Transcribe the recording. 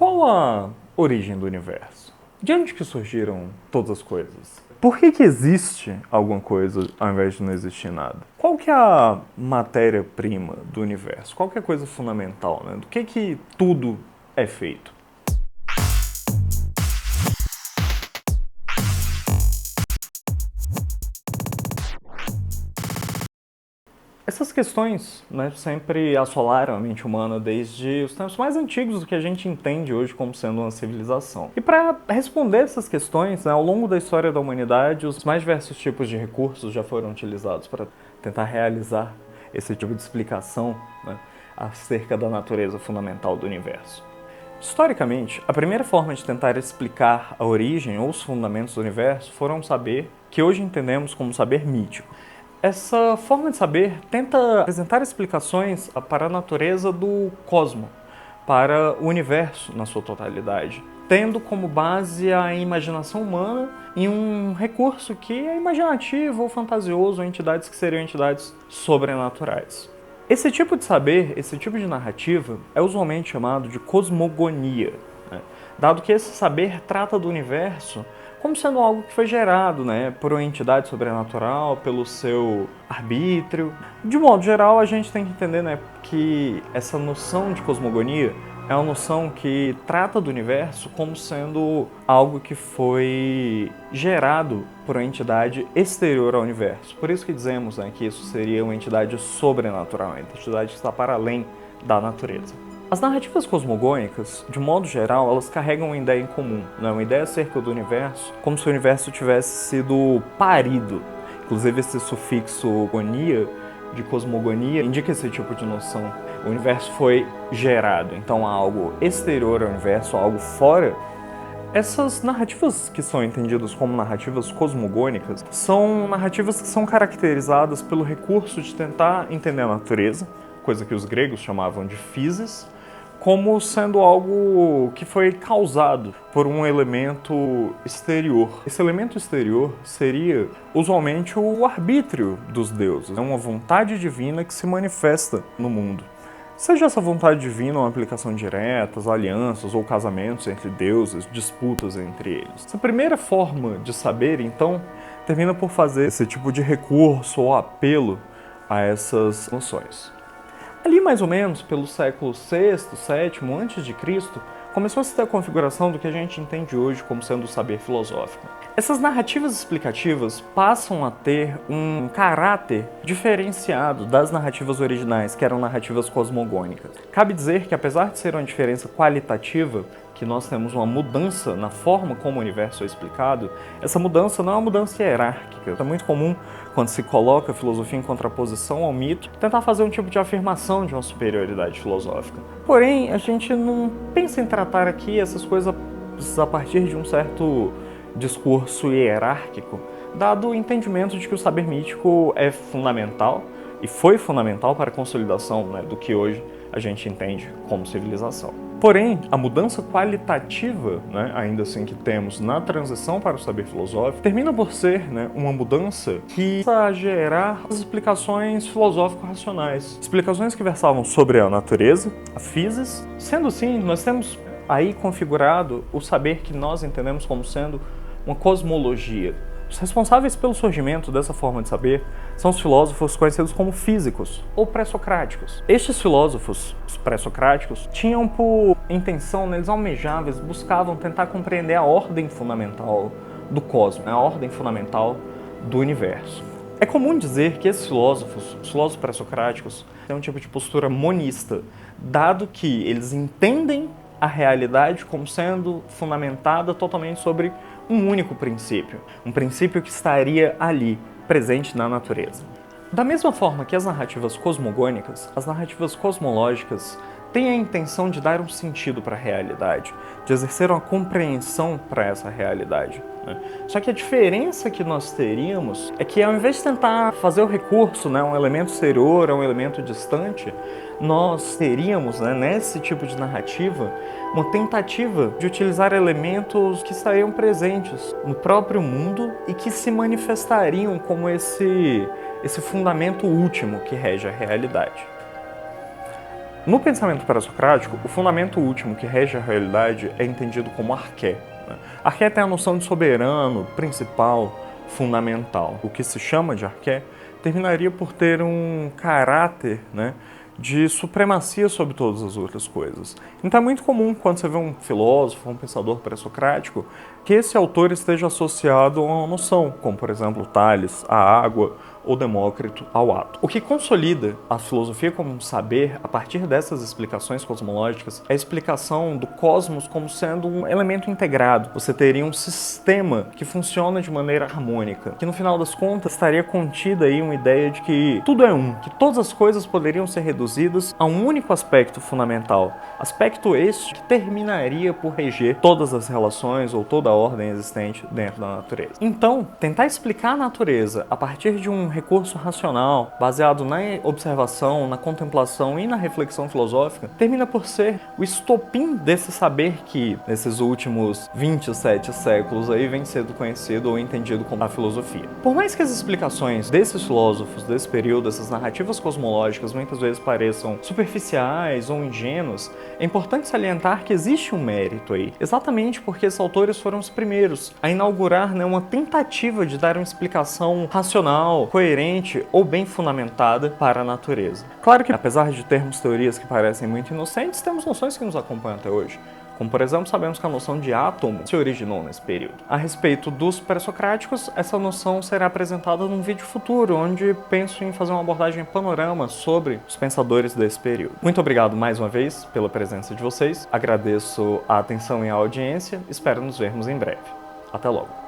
Qual a origem do universo? De onde que surgiram todas as coisas? Por que existe alguma coisa ao invés de não existir nada? Qual que é a matéria-prima do universo? Qual que é a coisa fundamental, né? Do que tudo é feito? Essas questões, né, sempre assolaram a mente humana desde os tempos mais antigos do que a gente entende hoje como sendo uma civilização. E para responder essas questões, né, ao longo da história da humanidade, os mais diversos tipos de recursos já foram utilizados para tentar realizar esse tipo de explicação, né, acerca da natureza fundamental do universo. Historicamente, a primeira forma de tentar explicar a origem ou os fundamentos do universo foram um saber que hoje entendemos como saber mítico. Essa forma de saber tenta apresentar explicações para a natureza do cosmos, para o universo na sua totalidade, tendo como base a imaginação humana em um recurso que é imaginativo ou fantasioso, ou entidades que seriam entidades sobrenaturais. Esse tipo de saber, esse tipo de narrativa, é usualmente chamado de cosmogonia, né? Dado que esse saber trata do universo como sendo algo que foi gerado, né, por uma entidade sobrenatural, pelo seu arbítrio. De modo geral, a gente tem que entender, né, que essa noção de cosmogonia é uma noção que trata do universo como sendo algo que foi gerado por uma entidade exterior ao universo. Por isso que dizemos, né, que isso seria uma entidade sobrenatural, uma entidade que está para além da natureza. As narrativas cosmogônicas, de modo geral, elas carregam uma ideia em comum, né? Uma ideia acerca do universo, como se o universo tivesse sido parido. Inclusive, esse sufixo gonia, de cosmogonia, indica esse tipo de noção. O universo foi gerado, então há algo exterior ao universo, algo fora. Essas narrativas que são entendidas como narrativas cosmogônicas são narrativas que são caracterizadas pelo recurso de tentar entender a natureza, coisa que os gregos chamavam de physis, como sendo algo que foi causado por um elemento exterior. Esse elemento exterior seria, usualmente, o arbítrio dos deuses. É uma vontade divina que se manifesta no mundo. Seja essa vontade divina uma aplicação direta, alianças ou casamentos entre deuses, disputas entre eles. Essa primeira forma de saber, então, termina por fazer esse tipo de recurso ou apelo a essas noções. Ali, mais ou menos, pelo século VI, VII a.C., começou a se ter a configuração do que a gente entende hoje como sendo o saber filosófico. Essas narrativas explicativas passam a ter um caráter diferenciado das narrativas originais, que eram narrativas cosmogônicas. Cabe dizer que, apesar de ser uma diferença qualitativa, que nós temos uma mudança na forma como o universo é explicado, essa mudança não é uma mudança hierárquica. É muito comum, quando se coloca a filosofia em contraposição ao mito, tentar fazer um tipo de afirmação de uma superioridade filosófica. Porém, a gente não pensa em tratar aqui essas coisas a partir de um certo discurso hierárquico, dado o entendimento de que o saber mítico é fundamental e foi fundamental para a consolidação, né, do que hoje a gente entende como civilização. Porém, a mudança qualitativa, né, ainda assim que temos na transição para o saber filosófico, termina por ser, né, uma mudança que passa a gerar as explicações filosófico-racionais. Explicações que versavam sobre a natureza, a physis. Sendo assim, nós temos aí configurado o saber que nós entendemos como sendo uma cosmologia. Os responsáveis pelo surgimento dessa forma de saber são os filósofos conhecidos como físicos ou pré-socráticos. Estes filósofos, os pré-socráticos, tinham por intenção, né, eles almejavam, eles buscavam tentar compreender a ordem fundamental do cosmos, a ordem fundamental do universo. É comum dizer que esses filósofos, os filósofos pré-socráticos, têm um tipo de postura monista, dado que eles entendem a realidade como sendo fundamentada totalmente sobre um único princípio, um princípio que estaria ali, presente na natureza. Da mesma forma que as narrativas cosmogônicas, as narrativas cosmológicas têm a intenção de dar um sentido para a realidade, de exercer uma compreensão para essa realidade, né? Só que a diferença que nós teríamos é que, ao invés de tentar fazer o recurso, né, um elemento exterior a um elemento distante, nós teríamos, né, nesse tipo de narrativa, uma tentativa de utilizar elementos que estariam presentes no próprio mundo e que se manifestariam como esse fundamento último que rege a realidade. No pensamento pré-socrático, o fundamento último que rege a realidade é entendido como arqué. Arqué tem a noção de soberano, principal, fundamental. O que se chama de arqué terminaria por ter um caráter, de supremacia sobre todas as outras coisas. Então é muito comum, quando você vê um filósofo, um pensador pré-socrático, que esse autor esteja associado a uma noção, como por exemplo Tales, a água, ou Demócrito ao ato. O que consolida a filosofia como um saber, a partir dessas explicações cosmológicas, é a explicação do cosmos como sendo um elemento integrado. Você teria um sistema que funciona de maneira harmônica, que no final das contas estaria contida aí uma ideia de que tudo é um, que todas as coisas poderiam ser reduzidas a um único aspecto fundamental, aspecto este que terminaria por reger todas as relações ou toda a ordem existente dentro da natureza. Então, tentar explicar a natureza a partir de um recurso racional, baseado na observação, na contemplação e na reflexão filosófica, termina por ser o estopim desse saber que, nesses últimos 27 séculos aí, vem sendo conhecido ou entendido como a filosofia. Por mais que as explicações desses filósofos desse período, essas narrativas cosmológicas, muitas vezes pareçam superficiais ou ingênuas, é importante salientar que existe um mérito aí, exatamente porque esses autores foram os primeiros a inaugurar uma tentativa de dar uma explicação racional, coerente ou bem fundamentada para a natureza. Claro que, apesar de termos teorias que parecem muito inocentes, temos noções que nos acompanham até hoje. Como, por exemplo, sabemos que a noção de átomo se originou nesse período. A respeito dos pré-socráticos, essa noção será apresentada num vídeo futuro, onde penso em fazer uma abordagem panorama sobre os pensadores desse período. Muito obrigado mais uma vez pela presença de vocês, agradeço a atenção e a audiência, espero nos vermos em breve. Até logo!